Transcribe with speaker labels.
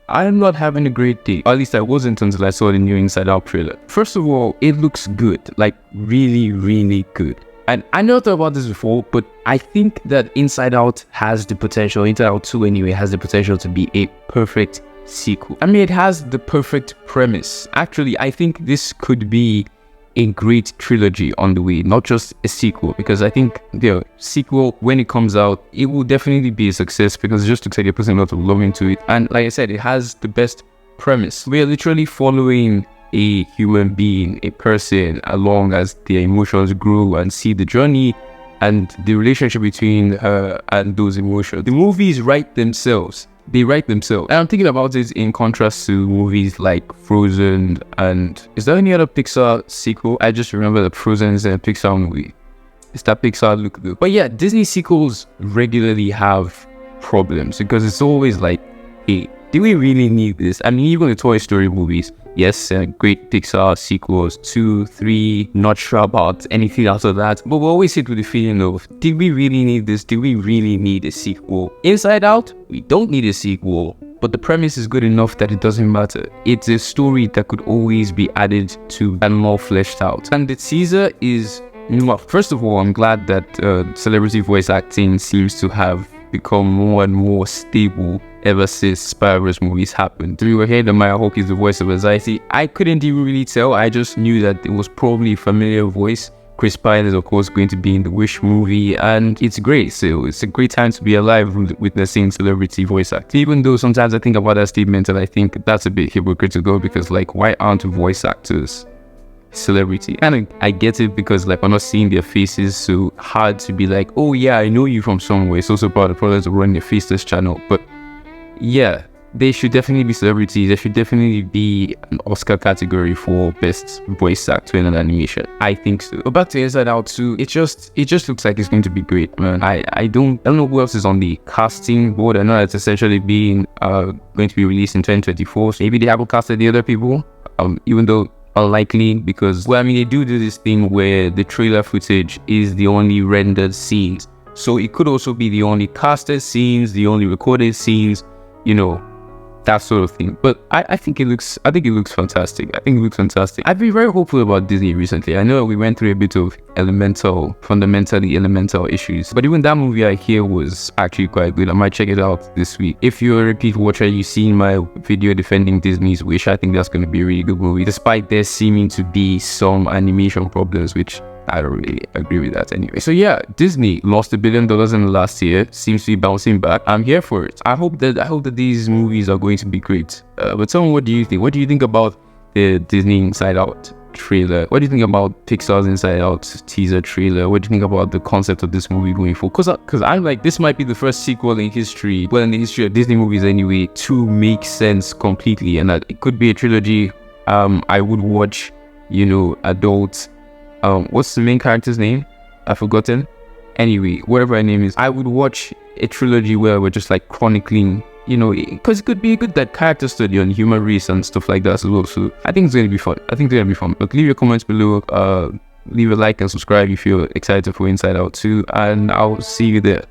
Speaker 1: I am not having a great day. At least I wasn't until I saw the new Inside Out trailer. First of all, it looks good, like really, really good. And I never thought about this before, but I think that Inside Out has the potential, Inside Out 2 anyway, has the potential to be a perfect sequel. I mean, it has the perfect premise. Actually, I think this could be a great trilogy on the way, not just a sequel, because I think the sequel, when it comes out, it will definitely be a success because it just looks like they're putting a lot of love into it. And like I said, it has the best premise. We are literally following a human being, a person, along as their emotions grow and see the journey and the relationship between her and those emotions. The movies write themselves. They write themselves. And I'm thinking about it in contrast to movies like Frozen, and is there any other Pixar sequel? I just remember that Frozen is a Pixar movie. Is that Pixar look good? But yeah, Disney sequels regularly have problems because it's always like, hey, do we really need this? I mean, even the Toy Story movies, yes, great Pixar sequels, 2, 3, not sure about anything after that. But we always sit with the feeling of, did we really need this? Did we really need a sequel? Inside Out, we don't need a sequel. But the premise is good enough that it doesn't matter. It's a story that could always be added to and more fleshed out. And the teaser is, well, first of all, I'm glad that celebrity voice acting seems to have become more and more stable ever since Spider-Verse movies happened. We were hearing that Maya Hawke is the voice of anxiety. I couldn't even really tell. I just knew that it was probably a familiar voice. Chris Pine is of course going to be in the Wish movie, and it's great. So it's a great time to be alive witnessing celebrity voice acting. Even though sometimes I think about that statement and I think that's a bit hypocritical because like, why aren't voice actors celebrity? And I get it because like we're not seeing their faces, so hard to be like, oh yeah, I know you from somewhere. It's also part of the problems of running a faceless channel. But yeah, they should definitely be celebrities. There should definitely be an Oscar category for best voice actor in an animation. I think so. But back to Inside Out 2, it just looks like it's going to be great, man. I don't know who else is on the casting board. I know it's essentially being going to be released in 2024. So maybe they haven't casted the other people, even though unlikely, because well, I mean, they do this thing where the trailer footage is the only rendered scenes, so it could also be the only casted scenes, the only recorded scenes, you know, that sort of thing. But I think it looks fantastic. I've been very hopeful about Disney recently. I know we went through a bit of fundamentally elemental issues, but even that movie I hear was actually quite good. I might check it out this week. If you're a repeat watcher, you've seen my video defending Disney's Wish. I think that's going to be a really good movie, despite there seeming to be some animation problems, which I don't really agree with that anyway. So yeah, Disney lost $1 billion in the last year, seems to be bouncing back. I'm here for it. I hope that these movies are going to be great. But tell me, what do you think? What do you think about the Disney Inside Out trailer? What do you think about Pixar's Inside Out teaser trailer? What do you think about the concept of this movie going forward? Because I'm like, this might be the first sequel in history, well, in the history of Disney movies anyway, to make sense completely, and that it could be a trilogy. I would watch, you know, adult. What's the main character's name? I've forgotten. Anyway, whatever her name is, I would watch a trilogy where we're just like chronicling, you know, because it could be a good that character study on human race and stuff like that as well. So I think it's going to be fun. But leave your comments below, leave a like and subscribe if you're excited for Inside Out 2, and I'll see you there.